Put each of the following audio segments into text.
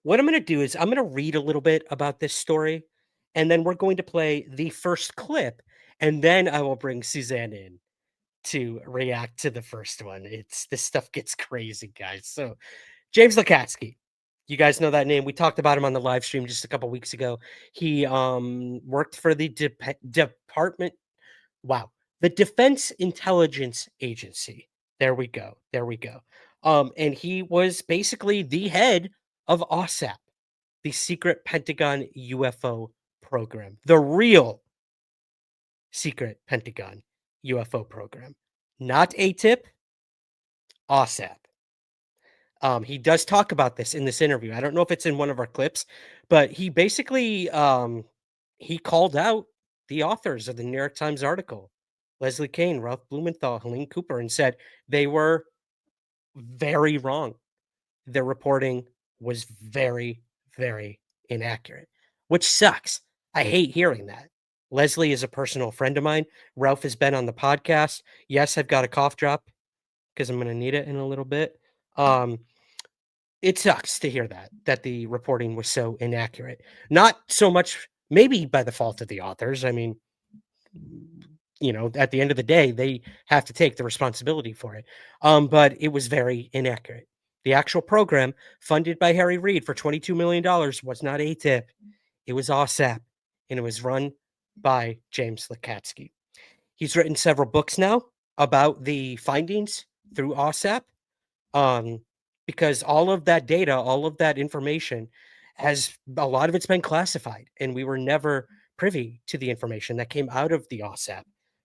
What I'm going to do is I'm going to read a little bit about this story, and then we're going to play the first clip, and then I will bring Suzanne in to react to the first one. It's this stuff gets crazy, guys. So James Lacatsky, you guys know that name. We talked about him on the live stream just a couple weeks ago. He worked for the department. Wow, the Defense Intelligence Agency. There we go. There we go. And he was basically the head of OSAP, the secret Pentagon UFO program, the real secret Pentagon UFO program, not ATIP, OSAP. He does talk about this in this interview. I don't know if it's in one of our clips, but he basically he called out the authors of the New York Times article, Leslie Kean, Ralph Blumenthal, Helene Cooper, and said they were very wrong. Their reporting was very, very inaccurate, which sucks. I hate hearing that. Leslie is a personal friend of mine. Ralph has been on the podcast. Yes, I've got a cough drop because I'm going to need it in a little bit. It sucks to hear that the reporting was so inaccurate. Not so much maybe by the fault of the authors. I mean, at the end of the day, they have to take the responsibility for it. But it was very inaccurate. The actual program funded by Harry Reid for $22 million was not ATIP. It was OSAP, and it was run by James Lacatsky. He's written several books now about the findings through OSAP. Because all of that data, all of that information has a lot of it's been classified, and we were never privy to the information that came out of the OSAP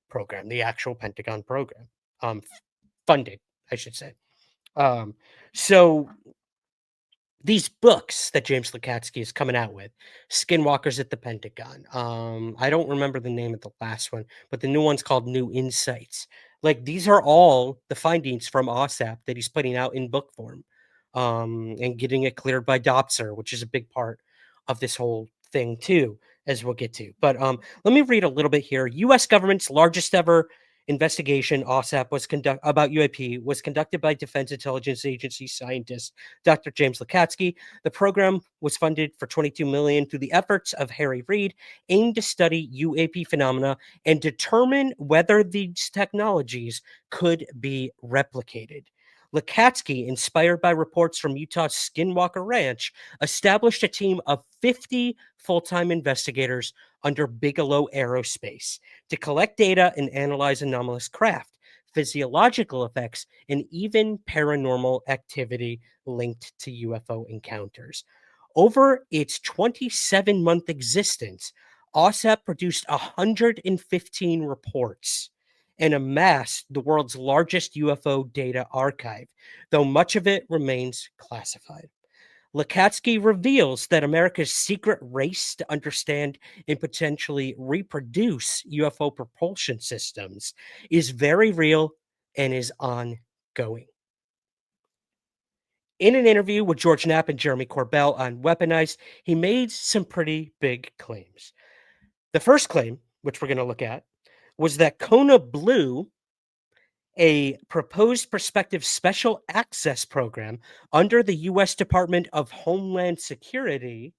program, the actual Pentagon program, funded, I should say. So these books that James Lacatsky is coming out with, Skinwalkers at the Pentagon. I don't remember the name of the last one, but the new one's called New Insights. Like these are all the findings from OSAP that he's putting out in book form, and getting it cleared by Dopser, which is a big part of this whole thing too, as we'll get to. But let me read a little bit here. U.S. government's largest ever investigation, OSAP, about UAP was conducted by Defense Intelligence Agency scientist Dr. James Lacatsky. The program was funded for $22 million through the efforts of Harry Reid, aimed to study UAP phenomena and determine whether these technologies could be replicated. Lacatsky, inspired by reports from Utah's Skinwalker Ranch, established a team of 50 full-time investigators under Bigelow Aerospace to collect data and analyze anomalous craft, physiological effects, and even paranormal activity linked to UFO encounters. Over its 27-month existence, OSAP produced 115 reports and amassed the world's largest UFO data archive, though much of it remains classified. Lacatsky reveals that America's secret race to understand and potentially reproduce UFO propulsion systems is very real and is ongoing. In an interview with George Knapp and Jeremy Corbell on Weaponized, he made some pretty big claims. The first claim, which we're going to look at, was that Kona Blue, a proposed prospective special access program under the U.S. Department of Homeland Security,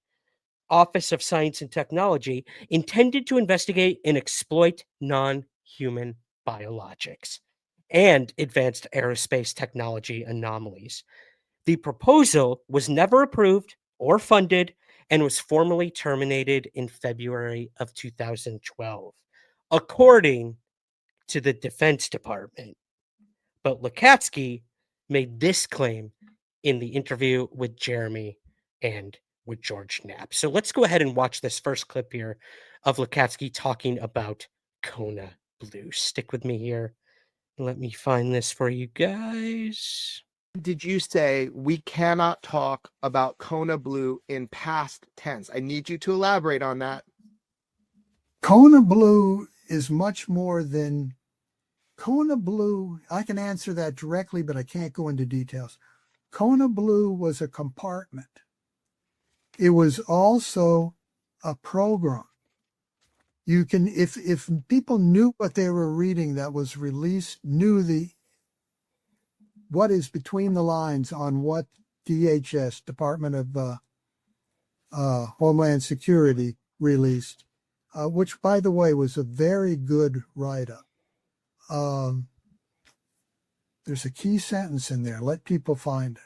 Office of Science and Technology, intended to investigate and exploit non-human biologics and advanced aerospace technology anomalies. The proposal was never approved or funded and was formally terminated in February of 2012, according to the Defense Department. But Lacatsky made this claim in the interview with Jeremy and with George Knapp. So let's go ahead and watch this first clip here of Lacatsky talking about Kona Blue. Stick with me here. Let me find this for you guys. Did you say we cannot talk about Kona Blue in past tense? I need you to elaborate on that. Kona Blue is much more than Kona Blue. I can answer that directly, but I can't go into details. Kona Blue was a compartment. It was also a program. You can, if people knew what they were reading that was released, knew what is between the lines on what DHS, Department of Homeland Security released, which, by the way, was a very good write-up. There's a key sentence in there. Let people find it.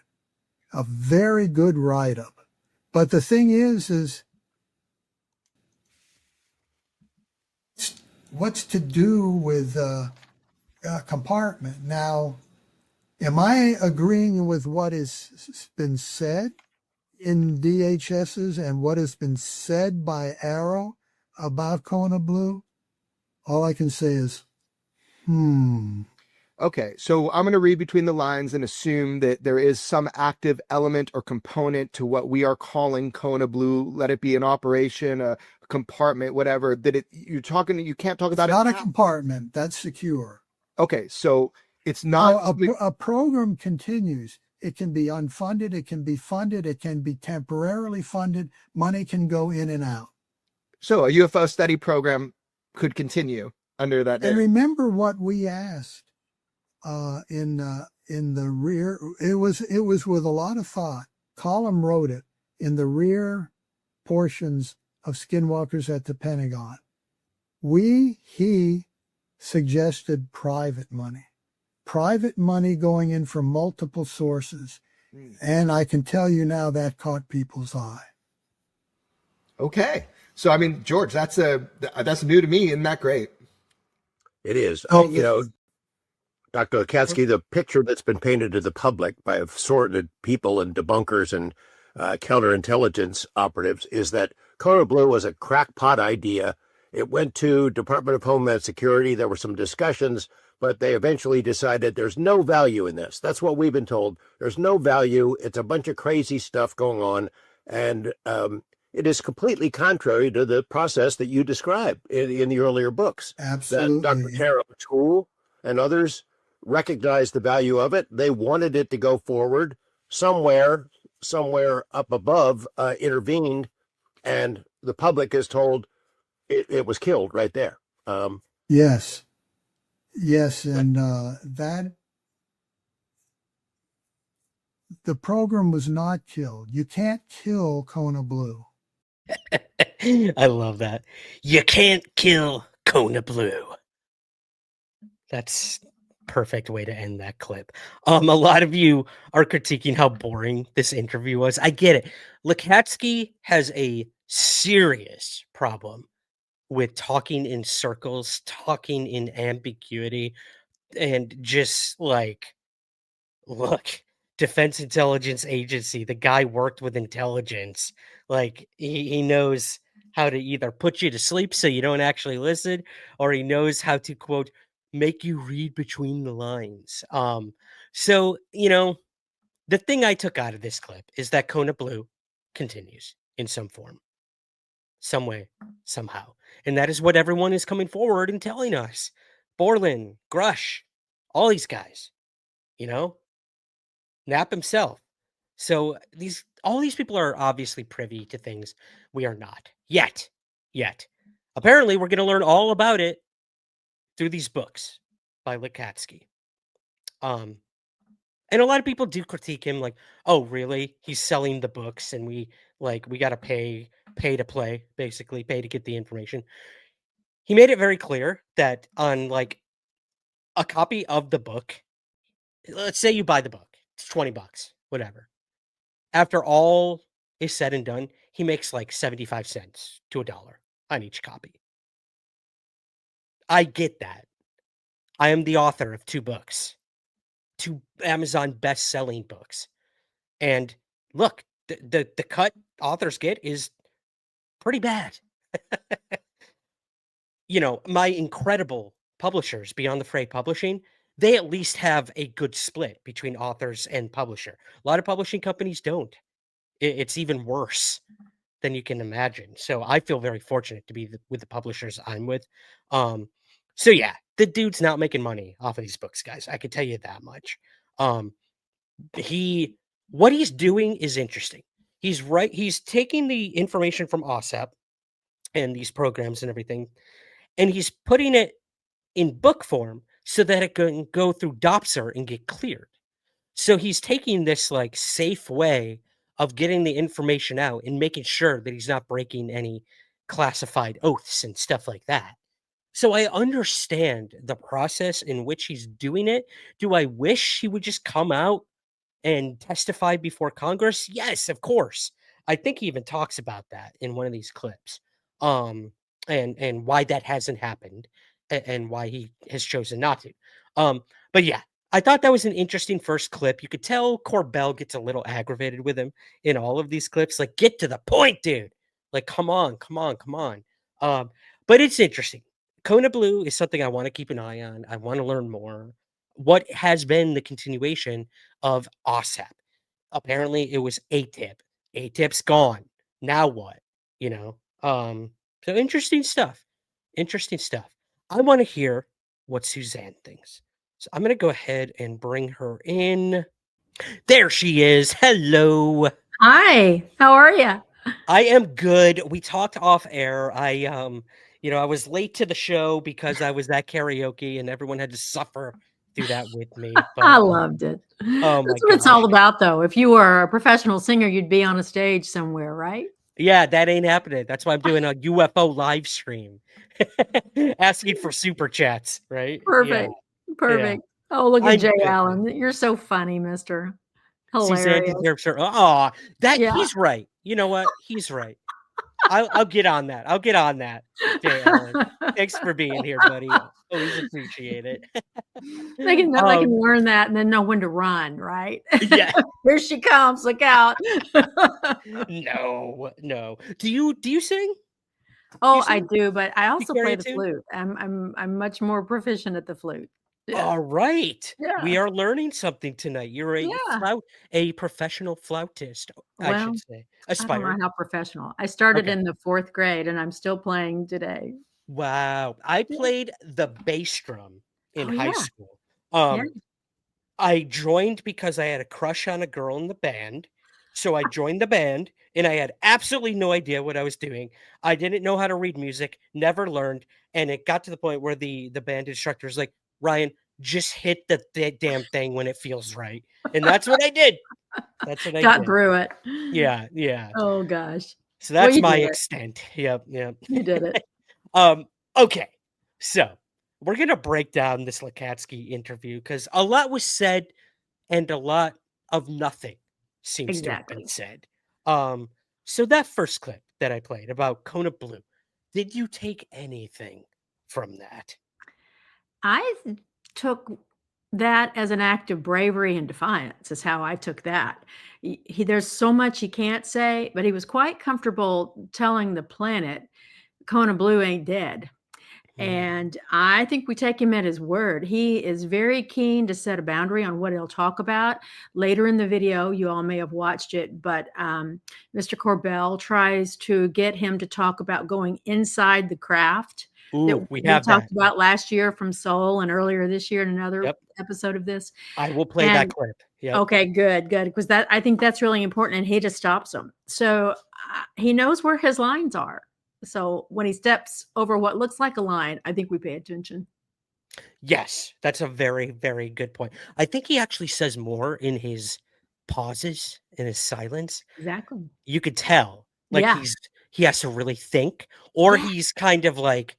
A very good write-up. But the thing is what's to do with a compartment? Now, am I agreeing with what has been said in DHSs and what has been said by AARO about Kona Blue? All I can say is, Okay, so I'm going to read between the lines and assume that there is some active element or component to what we are calling Kona Blue. Let it be an operation, a compartment, whatever. That you can't talk about It's not it. a compartment. That's secure. Okay, so it's not a program continues. It can be unfunded. It can be funded. It can be temporarily funded. Money can go in and out. So a UFO study program could continue under that. And remember what we asked in the rear. It was with a lot of thought. Column wrote it in the rear portions of Skinwalkers at the Pentagon. He suggested private money going in from multiple sources. And I can tell you now that caught people's eye. Okay. So, I mean, George, that's new to me. Isn't that great? It is. Oh, Dr. Lacatsky, the picture that's been painted to the public by assorted people and debunkers and counterintelligence operatives is that Kona Blue was a crackpot idea. It went to Department of Homeland Security. There were some discussions, but they eventually decided there's no value in this. That's what we've been told. There's no value. It's a bunch of crazy stuff going on. And it is completely contrary to the process that you described in the earlier books. Absolutely. That Dr. Tara O'Toole and others recognized the value of it. They wanted it to go forward. Somewhere up above intervened, and the public is told it was killed right there. Yes, and that the program was not killed. You can't kill Kona Blue. I love that. You can't kill Kona Blue. That's perfect way to end that clip. A lot of you are critiquing how boring this interview was. I get it. Lacatsky has a serious problem with talking in circles, talking in ambiguity, and just like, look, Defense Intelligence Agency, the guy worked with intelligence. Like he knows how to either put you to sleep so you don't actually listen, or he knows how to, quote, make you read between the lines. So, the thing I took out of this clip is that Kona Blue continues in some form, some way, somehow. And that is what everyone is coming forward and telling us. Borland, Grush, all these guys, Knapp himself. So all these people are obviously privy to things we are not yet. Apparently, we're going to learn all about it through these books by Lacatsky. And a lot of people do critique him, like, oh, really? He's selling the books, and we got to pay to play, basically, pay to get the information. He made it very clear that on like a copy of the book, let's say you buy the book, it's $20, whatever. After all is said and done, he makes like 75 cents to $1 on each copy. I get that. I am the author of 2 books, 2 Amazon best-selling books. And look, the cut authors get is pretty bad. My incredible publishers, Beyond the Fray Publishing, they at least have a good split between authors and publisher. A lot of publishing companies don't. It's even worse than you can imagine. So I feel very fortunate to be with the publishers I'm with. So yeah, the dude's not making money off of these books, guys. I can tell you that much. What he's doing is interesting. He's taking the information from OSAP and these programs and everything, and he's putting it in book form so that it can go through DOPSR and get cleared. So he's taking this like safe way of getting the information out and making sure that he's not breaking any classified oaths and stuff like that. So I understand the process in which he's doing it. Do I wish he would just come out and testify before Congress? Yes, of course. I think he even talks about that in one of these clips. Um, and why that hasn't happened and why he has chosen not to. But yeah, I thought that was an interesting first clip. You could tell Corbell gets a little aggravated with him in all of these clips. Like, get to the point, dude. Like, come on, come on, come on. But it's interesting. Kona Blue is something I want to keep an eye on. I want to learn more. What has been the continuation of OSAP? Apparently, it was ATIP. ATIP's gone. Now what? You know. So interesting stuff. Interesting stuff. I want to hear what Suzanne thinks. So I'm gonna go ahead and bring her in. There she is. Hello. Hi, how are you? I am good. We talked off air. I was late to the show because I was at karaoke and everyone had to suffer through that with me. But I loved it. oh my That's what it's gosh. all about, though. If you were a professional singer, you'd be on a stage somewhere, right? Yeah, that ain't happening. That's why I'm doing a UFO live stream. Asking for super chats, right? Perfect. Yeah. Perfect. Oh, look at I'm Jay good. Allen. You're so funny, mister. Suzanne Hilarious. deserves her. Oh, that Yeah. he's right. You know what? He's right. I'll get on that. I'll get on that. Jay Allen. Thanks for being here, buddy. Always appreciate it. They can learn that and then know when to run, right? Yeah. Here she comes. Look out. No. Do you sing? Oh, sing? I do, but I also carry play it the too? flute. I'm much more proficient at the flute. Yeah. All right. We Yeah. are learning something tonight. You're Yeah. a professional flautist, I Well, should say. I don't know Aspired. how professional. I started Okay. in the 4th grade and I'm still playing today. Wow. I Yeah. played the bass drum in Oh, high yeah. school. Yeah. I joined because I had a crush on a girl in the band. So I joined the band and I had absolutely no idea what I was doing. I didn't know how to read music, never learned. And it got to the point where the band instructor was like, Ryan, just hit the damn thing when it feels right. And that's what I did. That's what I Got did. through it. Yeah. Oh gosh. So Well, that's you my did it. extent. Yep. You did it. Okay. So we're gonna break down this Lacatsky interview because a lot was said and a lot of nothing seems to have been Exactly. said. So that first clip that I played about Kona Blue, did you take anything from that? I took that as an act of bravery and defiance is how I took that. There's so much he can't say, but he was quite comfortable telling the planet Kona Blue ain't dead. And I think we take him at his word. He is very keen to set a boundary on what he'll talk about. Later in the video, you all may have watched it, but Mr. Corbell tries to get him to talk about going inside the craft Ooh, that we we have talked that. about last year from Seoul and earlier this year in another Yep. episode of this. I will play that And clip. Yep. okay, good, because I think that's really important, and he just stops him. So he knows where his lines are. So when he steps over what looks like a line, I think we pay attention. Yes, that's a very, very good point. I think he actually says more in his pauses, in his silence. Exactly. You could tell, like Yeah. he has to really think, or Yeah. he's kind of like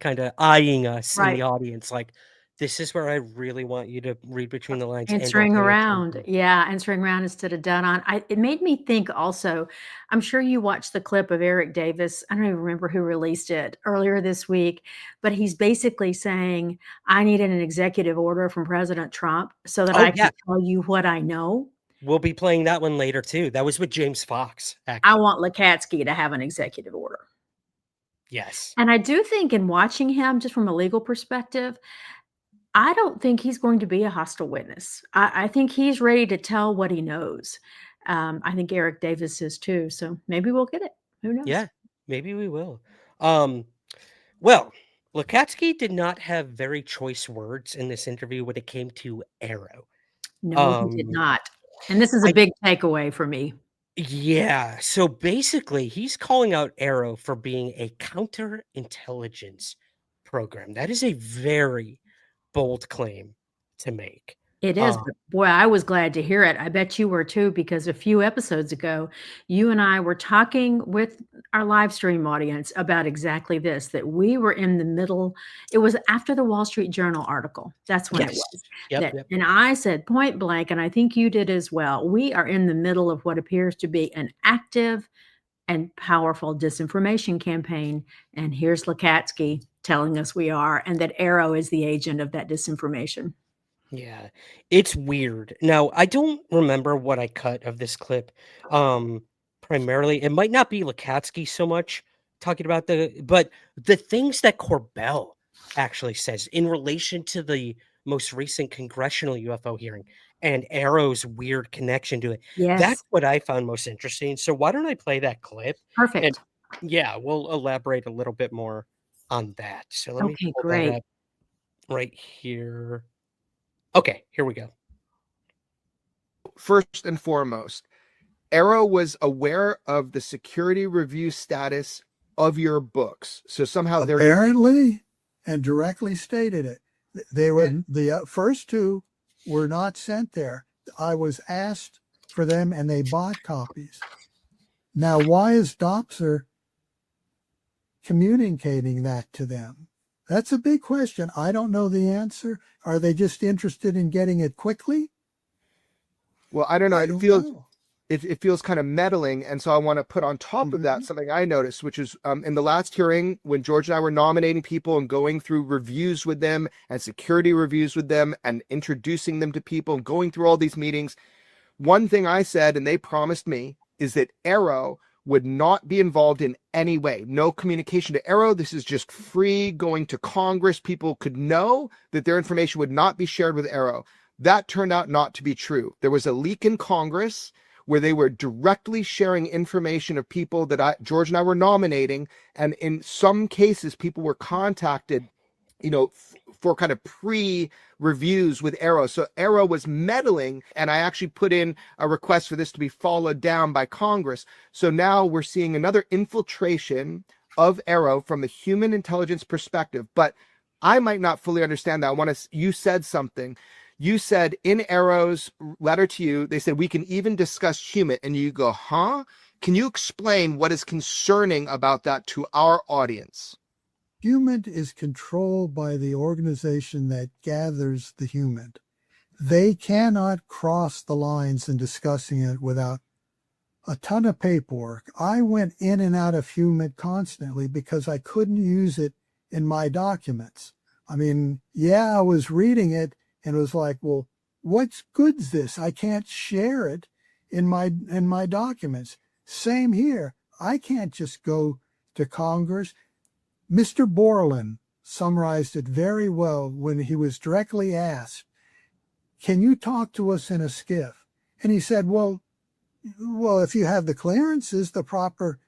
kind of eyeing us in the Right. audience, like this is where I really want you to read between the lines and don't Answering pay around. attention. Yeah, answering around instead of dead on. It made me think also, I'm sure you watched the clip of Eric Davis. I don't even remember who released it earlier this week, but he's basically saying, I needed an executive order from President Trump so that Oh, I yeah. can tell you what I know. We'll be playing that one later too. That was with James Fox, I actually. want Lacatsky to have an executive order. Yes. And I do think in watching him, just from a legal perspective, I don't think he's going to be a hostile witness. I think he's ready to tell what he knows. I think Eric Davis is too. So maybe we'll get it. Who knows? Yeah, maybe we will. Well, Lacatsky did not have very choice words in this interview when it came to AARO. No, he did not. And this is a big takeaway for me. Yeah. So basically, he's calling out AARO for being a counterintelligence program. That is a very bold claim to make. It is, but boy, I was glad to hear it. I bet you were too, because a few episodes ago, you and I were talking with our live stream audience about exactly this, that we were in the middle. It was after the Wall Street Journal article. That's when it Yes. was. Yep. And I said point blank, and I think you did as well. We are in the middle of what appears to be an active and powerful disinformation campaign. And here's Lacatsky telling us we are, and that AARO is the agent of that disinformation. Yeah, it's weird. Now, I don't remember what I cut of this clip. Primarily, it might not be Lacatsky so much talking about but the things that Corbell actually says in relation to the most recent congressional UFO hearing and AARO's weird connection to it. That's Yes, what I found most interesting. So why don't I play that clip? And perfect. yeah, we'll elaborate a little bit more on that. So let me Okay, pull that great. up right here. Okay, here we go. First and foremost, AARO was aware of the security review status of your books. So somehow they're Apparently, and directly stated it. They were the first two were not sent there. I was asked for them, and they bought copies. Now, why is Dopser communicating that to them? That's a big question. I don't know the answer. Are they just interested in getting it quickly? well, I don't know. I It don't feels know. it feels kind of meddling, and so I want to put on top of that something I noticed, which is in the last hearing when George and I were nominating people and going through reviews with them and security reviews with them and introducing them to people and going through all these meetings. One thing I said, and they promised me, is that AARO would not be involved in any way. No communication to AARO. This is just free going to Congress. People could know that their information would not be shared with AARO. That turned out not to be true. There was a leak in Congress where they were directly sharing information of people that George and I were nominating. And in some cases, people were contacted, for kind of pre-reviews with AARO. So AARO was meddling, and I actually put in a request for this to be followed down by Congress. So now we're seeing another infiltration of AARO from the human intelligence perspective. But I might not fully understand that. You said something. You said in AARO's letter to you, they said, we can even discuss human. And you go, huh? Can you explain what is concerning about that to our audience? Human is controlled by the organization that gathers the human. They cannot cross the lines in discussing it without a ton of paperwork. I went in and out of human constantly because I couldn't use it in my documents. I mean, yeah, I was reading it and it was like, well, what's good's this? I can't share it in my documents. Same here. I can't just go to Congress. Mr. Borland summarized it very well when he was directly asked, can you talk to us in a skiff? And he said, well, if you have the clearances, the proper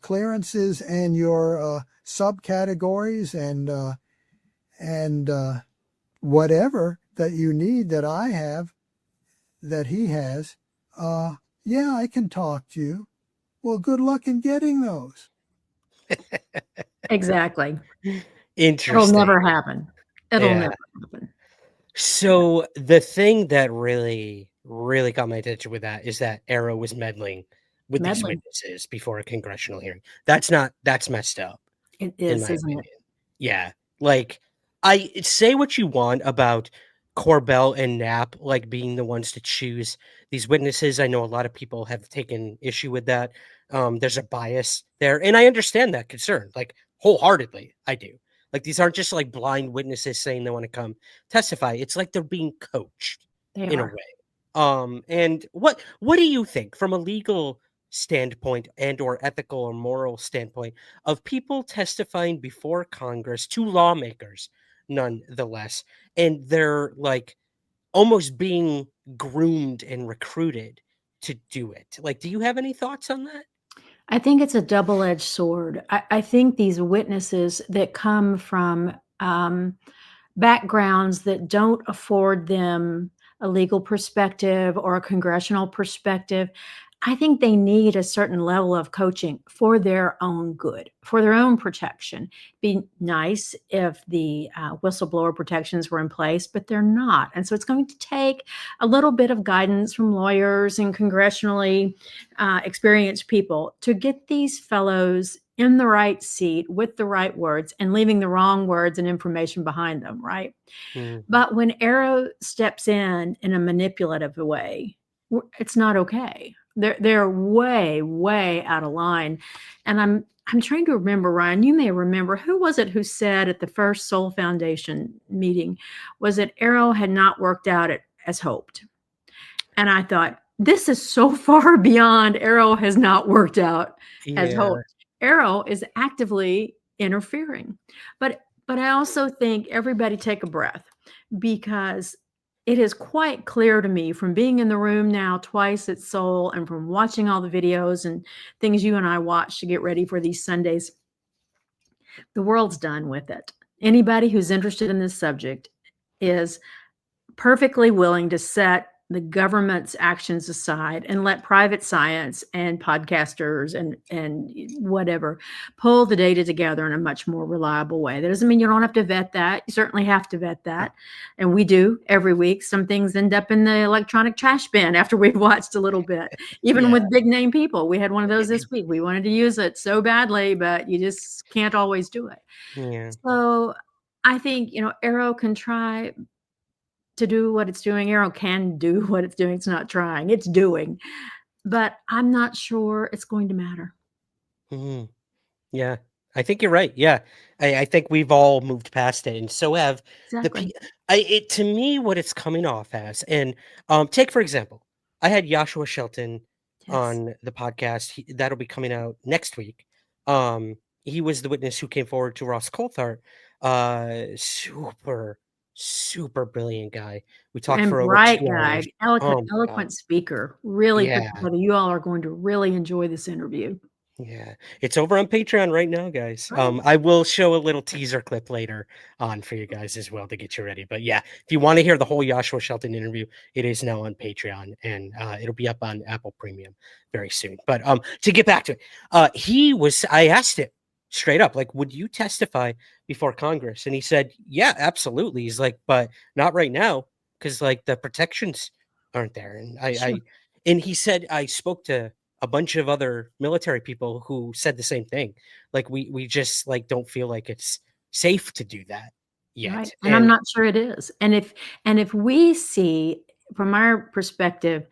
clearances and your subcategories and whatever that you need that I have, that he has, yeah, I can talk to you. Well, good luck in getting those. Exactly. Interesting. It'll never happen. It'll Yeah. never happen. So the thing that really, really got my attention with that is that AARO was meddling with these Meddling. witnesses before a congressional hearing. That's messed up, It in is, my isn't opinion. it? Yeah. Like, I say what you want about Corbell and Knapp, like being the ones to choose these witnesses. I know a lot of people have taken issue with that. There's a bias there, and I understand that concern, like wholeheartedly. I do. Like, these aren't just like blind witnesses saying they want to come testify. It's like they're being coached They in a are. way. And what do you think from a legal standpoint and or ethical or moral standpoint of people testifying before Congress to lawmakers, nonetheless, and they're like almost being groomed and recruited to do it? Like, do you have any thoughts on that? I think it's a double-edged sword. I think these witnesses that come from backgrounds that don't afford them a legal perspective or a congressional perspective, I think they need a certain level of coaching for their own good, for their own protection. Be nice if the whistleblower protections were in place, but they're not. And so it's going to take a little bit of guidance from lawyers and congressionally experienced people to get these fellows in the right seat with the right words and leaving the wrong words and information behind them, right? But when AARO steps in a manipulative way, it's not okay. They're way, way out of line. And I'm trying to remember, Ryan, you may remember, who was it who said at the first Soul Foundation meeting, was it AARO had not worked out as hoped? And I thought, this is so far beyond AARO has not worked out as hoped. AARO is actively interfering. But I also think everybody take a breath, because it is quite clear to me from being in the room now twice at Soul and from watching all the videos and things you and I watch to get ready for these Sundays, the world's done with it. Anybody who's interested in this subject is perfectly willing to set the government's actions aside and let private science and podcasters and whatever pull the data together in a much more reliable way. That doesn't mean you don't have to vet that. You certainly have to vet that. And we do every week. Some things end up in the electronic trash bin after we've watched a little bit, even with big name people. We had one of those this week. We wanted to use it so badly, but you just can't always do it. Yeah. So I think, AARO can try to do what it's doing. AARO can do what it's doing. It's not trying, it's doing. But I'm not sure it's going to matter. Yeah, I think you're right. Yeah, I think we've all moved past it, and so have Exactly. to me, what it's coming off as, and take for example, I had Joshua Shelton Yes. on the podcast. That'll be coming out next week. He was the witness who came forward to Ross Coulthart. Super brilliant guy. We talked And for over bright 2 guy, hours. eloquent Oh my God. speaker. Really put Yeah. together. You all are going to really enjoy this interview. Yeah, it's over on Patreon right now, guys. Oh. I will show a little teaser clip later on for you guys as well to get you ready. But yeah, if you want to hear the whole Joshua Shelton interview, it is now on Patreon, and it'll be up on Apple Premium very soon. But to get back to it, I asked him straight up, like, would you testify before Congress? And he said, yeah, absolutely. He's like, but not right now, because like the protections aren't there. And Sure. and he said, I spoke to a bunch of other military people who said the same thing. Like we just like don't feel like it's safe to do that yet. Right. And I'm not sure it is. And if we see from our perspective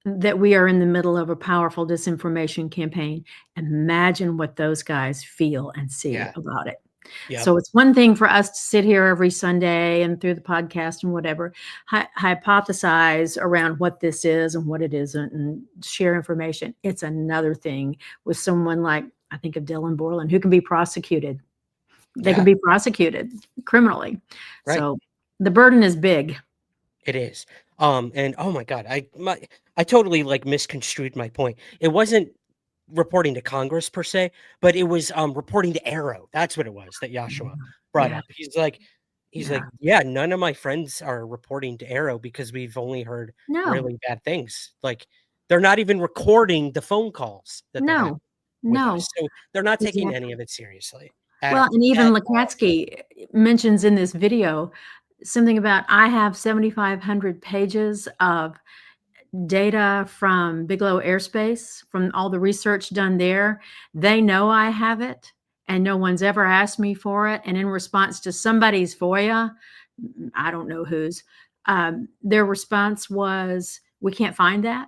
that we are in the middle of a powerful disinformation campaign, imagine what those guys feel and see about it. Yep. So it's one thing for us to sit here every Sunday and through the podcast and whatever, hypothesize around what this is and what it isn't and share information. It's another thing with someone like, I think of Dylan Borland, who can be prosecuted. They can be prosecuted criminally. Right. So the burden is big. It is. And oh my God, I totally like misconstrued my point. It wasn't reporting to Congress per se, but it was reporting to AARO. That's what it was that Joshua brought up. He's like, yeah, none of my friends are reporting to AARO because we've only heard really bad things. Like they're not even recording the phone calls that they're having with us. So they're not taking any of it seriously. Well, and even Lacatsky mentions in this video something about, I have 7,500 pages of data from Bigelow Airspace, from all the research done there. They know I have it, and no one's ever asked me for it. And in response to somebody's FOIA, I don't know whose, their response was, we can't find that.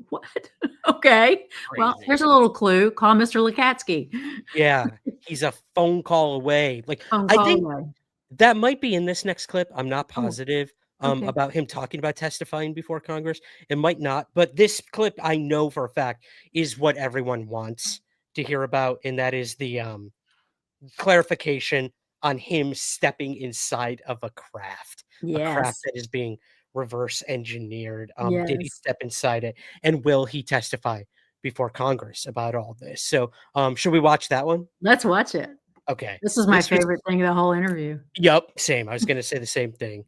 What? Okay. Crazy. Well, here's a little clue. Call Mr. Lacatsky. Yeah, he's a phone call away. Like I think that might be in this next clip. I'm not positive about him talking about testifying before Congress. It might not, but this clip I know for a fact is what everyone wants to hear about, and that is the clarification on him stepping inside of a craft that is being reverse engineered. Did he step inside it, and will he testify before Congress about all this? So should we watch that one? Let's watch it. Okay. This is my favorite thing of the whole interview. Yep, same. I was going to say the same thing.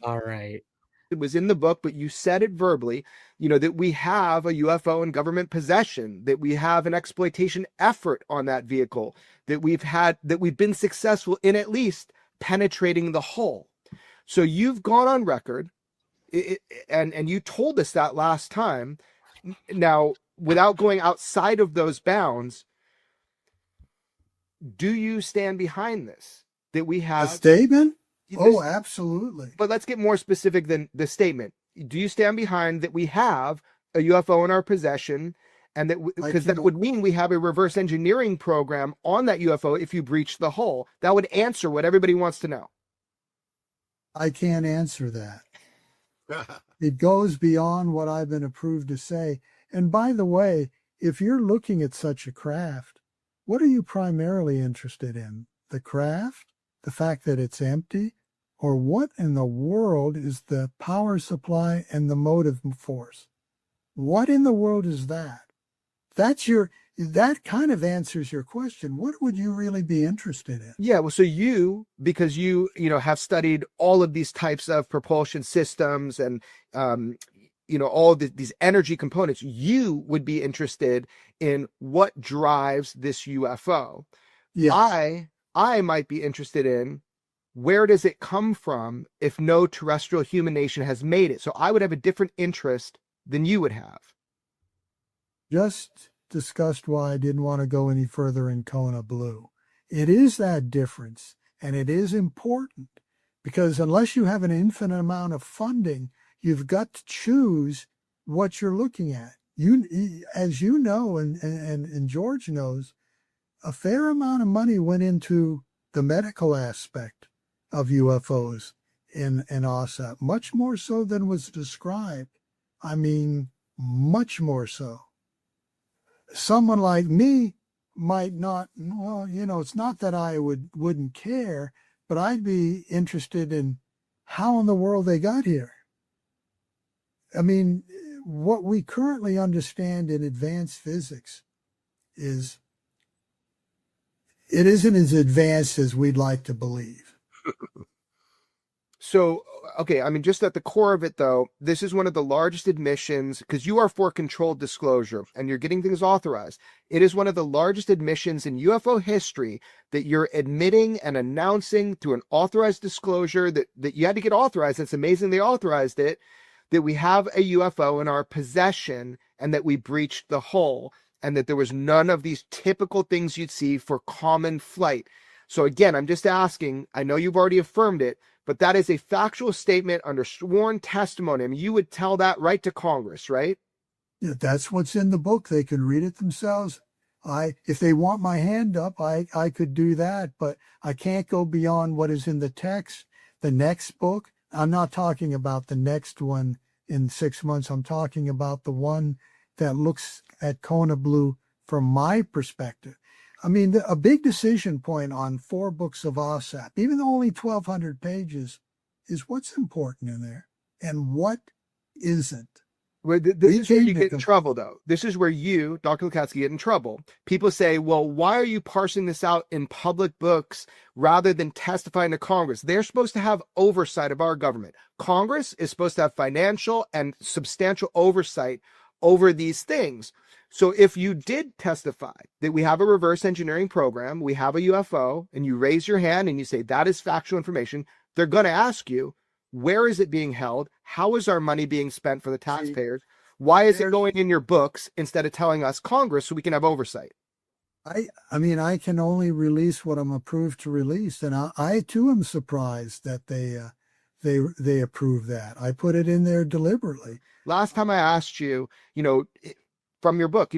All right. it was in the book, but you said it verbally, that we have a UFO in government possession, that we have an exploitation effort on that vehicle, that we've been successful in at least penetrating the hull. So you've gone on record, and you told us that last time. Now, without going outside of those bounds, do you stand behind this? That we have A statement? this, Oh, absolutely. but let's get more specific than the statement. Do you stand behind that we have a UFO in our possession, and that because that would mean we have a reverse engineering program on that UFO if you breach the hull? That would answer what everybody wants to know. I can't answer that. It goes beyond what I've been approved to say. And by the way, if you're looking at such a craft, what are you primarily interested in? The craft? The fact that it's empty? Or what in the world is the power supply and the motive force? What in the world is that? That kind of answers your question. What would you really be interested in? Yeah, well, so because you have studied all of these types of propulsion systems and all these energy components, you would be interested in what drives this UFO. Yes. I might be interested in where does it come from if no terrestrial human nation has made it. So I would have a different interest than you would have. Just discussed why I didn't want to go any further in Kona Blue. It is that difference, and it is important, because unless you have an infinite amount of funding, you've got to choose what you're looking at. As you know, and George knows, a fair amount of money went into the medical aspect of UFOs in OSAP, much more so than was described. I mean, much more so. Someone like me might not, it's not that I wouldn't care, but I'd be interested in how in the world they got here. I mean, what we currently understand in advanced physics is it isn't as advanced as we'd like to believe. So, okay, I mean, just at the core of it, though, this is one of the largest admissions, because you are for controlled disclosure and you're getting things authorized. It is one of the largest admissions in UFO history that you're admitting and announcing through an authorized disclosure that you had to get authorized. It's amazing they authorized it, that we have a UFO in our possession and that we breached the hull and that there was none of these typical things you'd see for common flight. So again, I'm just asking, I know you've already affirmed it, but that is a factual statement under sworn testimony. I mean, you would tell that right to Congress, right? Yeah, that's what's in the book. They can read it themselves. If they want my hand up, I could do that, but I can't go beyond what is in the text. The next book, I'm not talking about the next one in 6 months. I'm talking about the one that looks at Kona Blue from my perspective. I mean, a big decision point on 4 books of OSAP, even though only 1,200 pages, is what's important in there and what isn't. Well, this is where you get in trouble, though. This is where you, Dr. Lacatsky, get in trouble. People say, well, why are you parsing this out in public books rather than testifying to Congress? They're supposed to have oversight of our government. Congress is supposed to have financial and substantial oversight over these things. So if you did testify that we have a reverse engineering program, we have a UFO, and you raise your hand and you say that is factual information, they're going to ask you, where is it being held? How is our money being spent for the taxpayers? Why is it going in your books instead of telling us Congress so we can have oversight? I mean, I can only release what I'm approved to release. And I too am surprised that they approve that. I put it in there deliberately. Last time I asked you, from your book,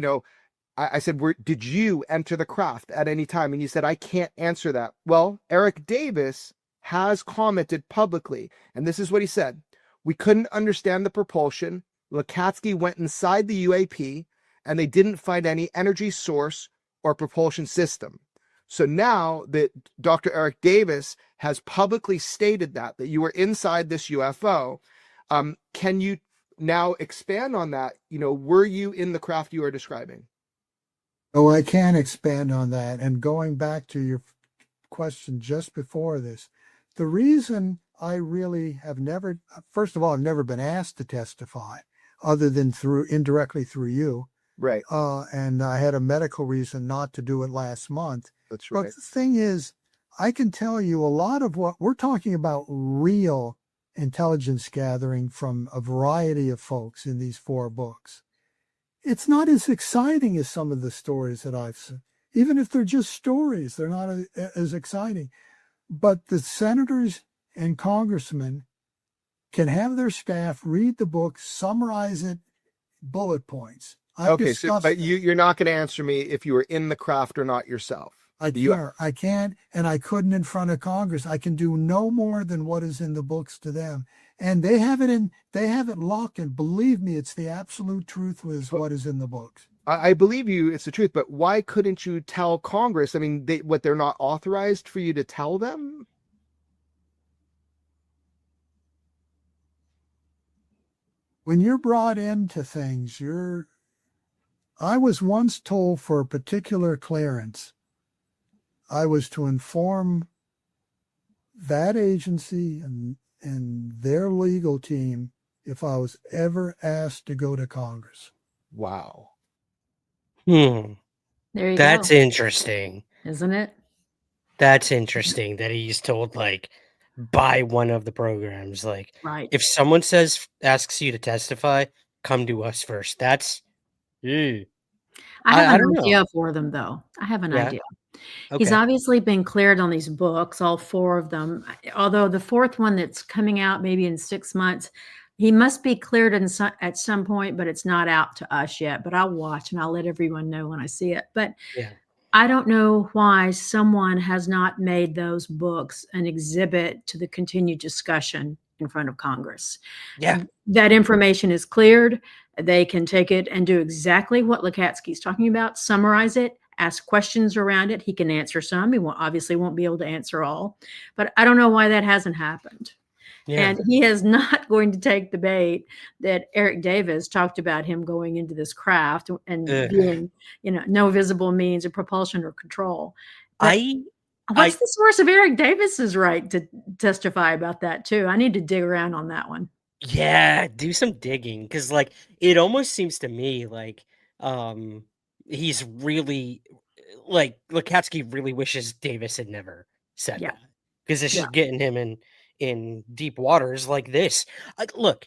I said, did you enter the craft at any time? And you said, I can't answer that. Well, Eric Davis has commented publicly, and this is what he said. We couldn't understand the propulsion. Lacatsky went inside the UAP, and they didn't find any energy source or propulsion system. So now that Dr. Eric Davis has publicly stated that you were inside this UFO, can you now expand on that? Were you in the craft you are describing? Oh, I can expand on that. And going back to your question just before this, the reason I really have never, first of all, I've never been asked to testify other than indirectly through you. Right. And I had a medical reason not to do it last month. That's right. But the thing is, I can tell you a lot of what we're talking about, real intelligence gathering from a variety of folks in these 4 books. It's not as exciting as some of the stories that I've seen. Even if they're just stories, they're not as exciting. But the senators and congressmen can have their staff read the book, summarize it, bullet points. Okay, but you're not going to answer me if you were in the craft or not yourself. I can't, and I couldn't in front of Congress. I can do no more than what is in the books to them. And they have it locked, and believe me, it's the absolute truth with what is in the books. I believe you, it's the truth, but why couldn't you tell Congress? I mean, they're not authorized for you to tell them? When you're brought into things, I was once told for a particular clearance, I was to inform that agency and their legal team if I was ever asked to go to Congress. Wow. There you That's go. interesting. Isn't it? That's interesting that he's told, like, by one of the programs, like, Right. if someone asks you to testify, come to us first. That's, I have I an don't know. idea for them, though. I have an Yeah. idea. He's Okay. obviously been cleared on these books, all 4 of them. Although the 4th one that's coming out maybe in 6 months, he must be cleared at some point, but it's not out to us yet. But I'll watch and I'll let everyone know when I see it. But Yeah. I don't know why someone has not made those books an exhibit to the continued discussion in front of Congress. Yeah. That information is cleared. They can take it and do exactly what Lacatsky is talking about, summarize it, ask questions around it. He can answer some. He obviously won't be able to answer all. But I don't know why that hasn't happened. Yeah. And he is not going to take the bait that Eric Davis talked about him going into this craft and being, no visible means of propulsion or control. But what's the source of Eric Davis's right to testify about that too? I need to dig around on that one. Yeah, do some digging, because, like, it almost seems to me like he's really, like, Lacatsky really wishes Davis had never said Yeah. that, because it's just getting him in deep waters like this. Look,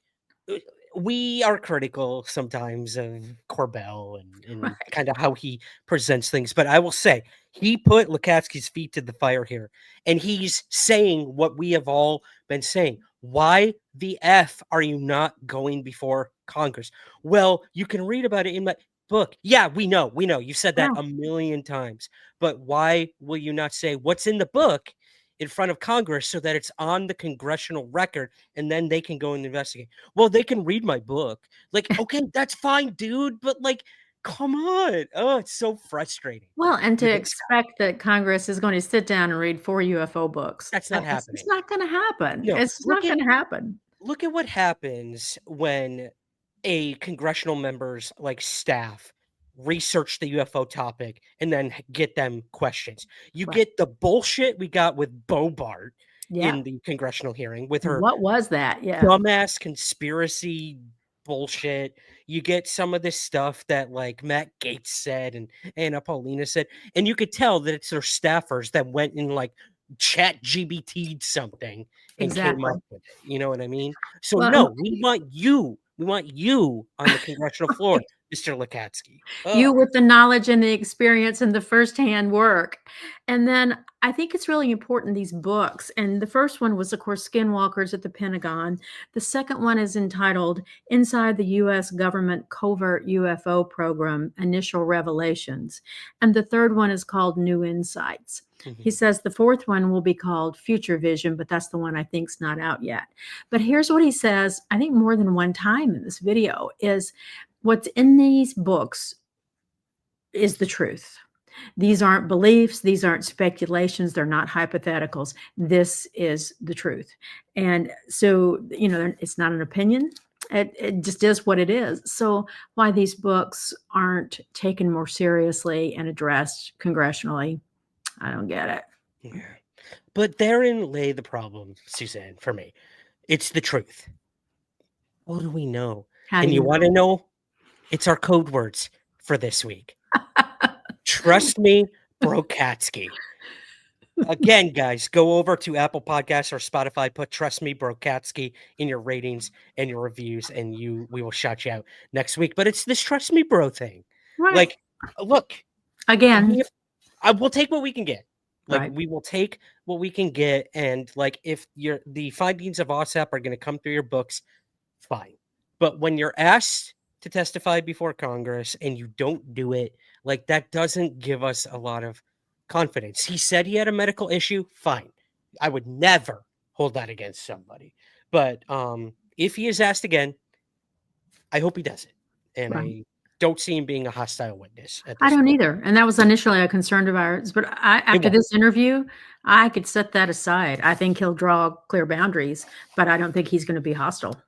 we are critical sometimes of Corbell and Right. kind of how he presents things, but I will say he put Lacatsky's feet to the fire here, and he's saying what we have all been saying. Why the F are you not going before Congress? Well, you can read about it in my book. Yeah, we know. You've said that a million times. But why will you not say what's in the book in front of Congress so that it's on the congressional record and then they can go and investigate? Well, they can read my book. Like, okay, that's fine, dude. But, like, come on. Oh, it's so frustrating. Well, and to expect that Congress is going to sit down and read 4 UFO books. That's not happening. It's not going to happen. No, It's not going to happen. Look at what happens when a congressional member's, like, staff research the UFO topic and then get them questions. You get the bullshit we got with Bobart in the congressional hearing with her What was that? Yeah. dumbass conspiracy bullshit. You get some of this stuff that, like, Matt Gaetz said and Anna Paulina said, and you could tell that it's their staffers that went and, like, chat GBT'd something and came up with it. You know what I mean? So no, we want you on the congressional floor, Mr. Lacatsky. You with the knowledge and the experience and the firsthand work. And then I think it's really important, these books. And the first one was, of course, Skinwalkers at the Pentagon. The second one is entitled Inside the U.S. Government Covert UFO Program, Initial Revelations. And the third one is called New Insights. He says the fourth one will be called Future Vision, but that's the one I think's not out yet. But here's what he says, I think more than one time in this video, is what's in these books is the truth. These aren't beliefs. These aren't speculations. They're not hypotheticals. This is the truth. And so, it's not an opinion. It just is what it is. So why these books aren't taken more seriously and addressed congressionally, I don't get it. Yeah. But therein lay the problem, Suzanne, for me. It's the truth. How do we know? How do And you you want to know? It's our code words for this week. Trust me, Lacatsky. Again, guys, go over to Apple Podcasts or Spotify. Put "Trust Me, Lacatsky" in your ratings and your reviews, and we will shout you out next week. But it's this "Trust Me, Bro" thing. Right. Like, look, Again, we'll take what we can get. Like, right. we will take what we can get, and like, if the findings of OSAP are going to come through your books, fine. But when you're asked to testify before Congress and you don't do it, like, that doesn't give us a lot of confidence. He said he had a medical issue. Fine. I would never hold that against somebody. But if he is asked again, I hope he does it. And Right. I don't see him being a hostile witness at I this don't point. either. And that was initially a concern of ours. But after was. this interview, I could set that aside. I think he'll draw clear boundaries, but I don't think he's going to be hostile.